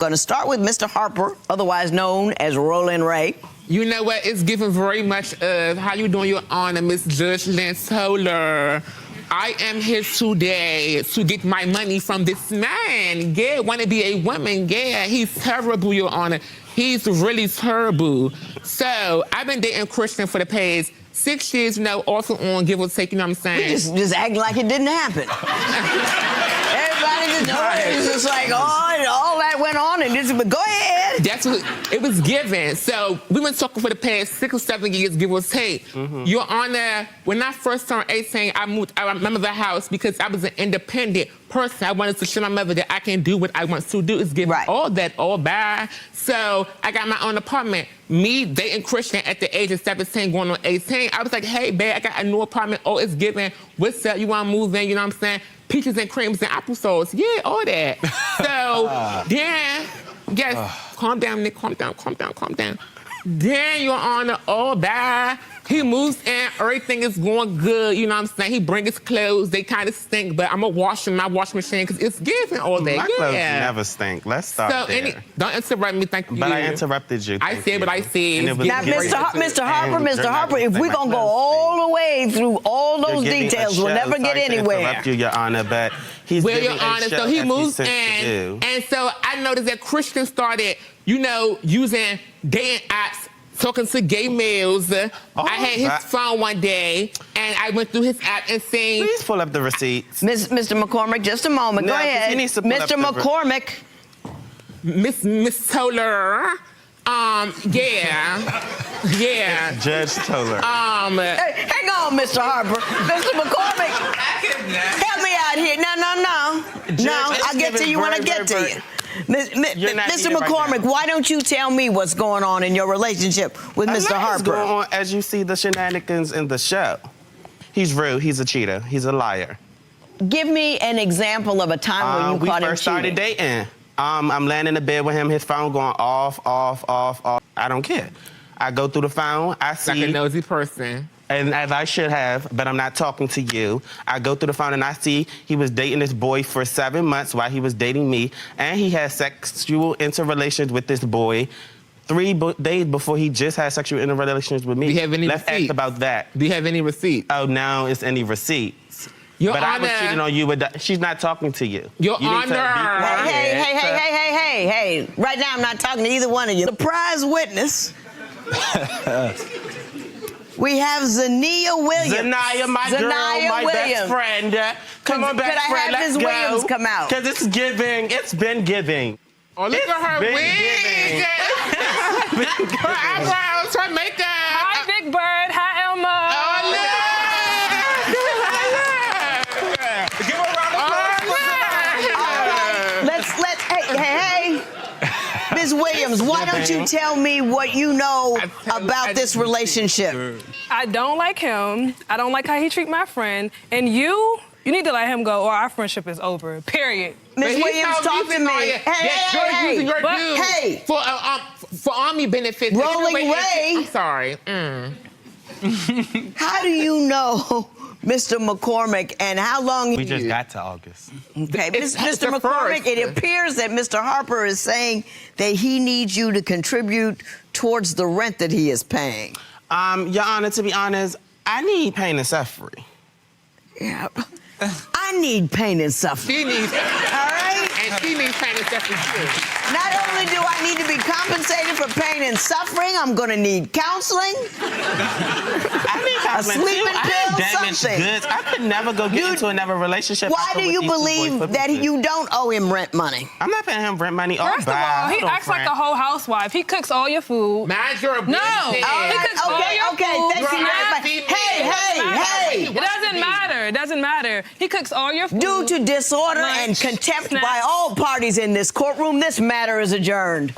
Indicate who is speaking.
Speaker 1: Going to start with Mr. Harper, otherwise known as Roland Ray.
Speaker 2: You know what? It's given very much of how you doing, Your Honor, Miss Judge Lance Toller. I am here today to get my money from this man. Yeah, want to be a woman. Yeah, he's terrible, Your Honor. He's really terrible. So I've been dating Christian for the past 6 years, you know, off and on, give or take, you know what I'm saying?
Speaker 1: Just acting like it didn't happen. Everybody just knows. It's just like, oh, all that went on, and this, but go ahead.
Speaker 2: That's what it was given. So we've been talking for the past 6 or 7 years, give or take. Your Honor, when I first turned 18, I remember the house because I was an independent person. I wanted to show my mother that I can do what I want to do. It's given all that, all bad. So I got my own apartment. Me dating Christian at the age of 17, going on 18, I was like, hey, babe, I got a new apartment. Oh, it's given. What's up? You want to move in? You know what I'm saying? Peaches and creams and applesauce. Yeah, all that. So then, yes, calm down, Nick. Calm down, calm down, calm down. Then, Your Honor, all bad. He moves in, everything is going good, you know what I'm saying? He brings his clothes, they kind of stink, but I'm gonna wash them in my washing machine because it's giving all day.
Speaker 3: My clothes never stink. Let's start there.
Speaker 2: Don't interrupt me, thank you.
Speaker 3: But I interrupted you.
Speaker 2: I said what I said.
Speaker 1: Now, Mr. Harper, if we're gonna go all the way through all those details, we'll never get anywhere.
Speaker 3: Interrupt you, Your Honor, but he's
Speaker 2: Your Honor, so he moves in, and so I noticed that Christian started, you know, using dating apps, talking to gay males. I had his phone one day, and I went through his app and seen...
Speaker 3: Please pull up the receipts.
Speaker 1: Mr. McCormick, just a moment. Go ahead. Mr. McCormick.
Speaker 2: Miss Toller. Yeah.
Speaker 3: Judge Toller.
Speaker 1: Hey, hang on, Mr. Harper. Mr. McCormick, help me out here. No, I'll get to you when I get to you. Mr. McCormick, why don't you tell me what's going on in your relationship with Mr. Harper?
Speaker 3: Going on as you see the shenanigans in the show. He's rude. He's a cheater. He's a liar.
Speaker 1: Give me an example of a time when you caught him cheating.
Speaker 3: We first started dating. I'm laying in the bed with him, his phone going off. I don't care. I go through the phone, I see...
Speaker 2: Like a nosy person.
Speaker 3: And as I should have, but I'm not talking to you. I go through the phone and I see he was dating this boy for 7 months while he was dating me, and he had sexual interrelations with this boy 3 days before he just had sexual interrelations with me.
Speaker 2: Do you have any
Speaker 3: Let's
Speaker 2: receipts?
Speaker 3: ask about that.
Speaker 2: Do you have any receipts?
Speaker 3: Oh, now it's any receipts.
Speaker 2: Your
Speaker 3: but
Speaker 2: Honor,
Speaker 3: I was cheating on you with she's not talking to you.
Speaker 2: Your Honor.
Speaker 1: Hey. Right now, I'm not talking to either one of you. Surprise witness. We have Zania Williams.
Speaker 3: Zanaya, my girl, my best friend. Come on, best friend, let's go.
Speaker 1: Williams come out?
Speaker 3: Because it's giving. It's been giving.
Speaker 2: Oh, look at her wig. Her eyebrows, her makeup.
Speaker 4: Hi, Big Bird. Hi, Elma.
Speaker 2: Oh, look. Give her a round of applause.
Speaker 1: Hey. Ms. Williams, why don't you tell me what you know about this relationship?
Speaker 4: I don't like him. I don't like how he treats my friend. And you need to let him go or our friendship is over, period.
Speaker 1: Ms. Williams, talk to me. Hey.
Speaker 2: For army benefits.
Speaker 1: Rolling Ray.
Speaker 2: I'm sorry.
Speaker 1: How do you know Mr. McCormick, and how long...
Speaker 3: We just got to August.
Speaker 1: Okay, Mr. McCormick, it appears that Mr. Harper is saying that he needs you to contribute towards the rent that he is paying.
Speaker 3: Your Honor, to be honest, I need pain and suffering.
Speaker 1: Yeah. I need pain and suffering.
Speaker 2: She needs...
Speaker 1: All right?
Speaker 2: And she needs pain and suffering, too.
Speaker 1: Not only do I need to be compensated for pain and suffering, I'm going to need counseling.
Speaker 3: I need counseling,
Speaker 1: a sleeping pill, something.
Speaker 3: Goods. I could never go get into another relationship.
Speaker 1: Why do you believe that you don't owe him rent money?
Speaker 3: I'm not paying him rent money.
Speaker 4: First of all, he acts like a whole housewife. He cooks all your food.
Speaker 2: Mind your business.
Speaker 4: No, he cooks all your food.
Speaker 1: Thank you. Hey.
Speaker 4: It doesn't matter. He cooks all your food.
Speaker 1: Due to disorder and contempt by all parties in this courtroom, this matter is adjourned.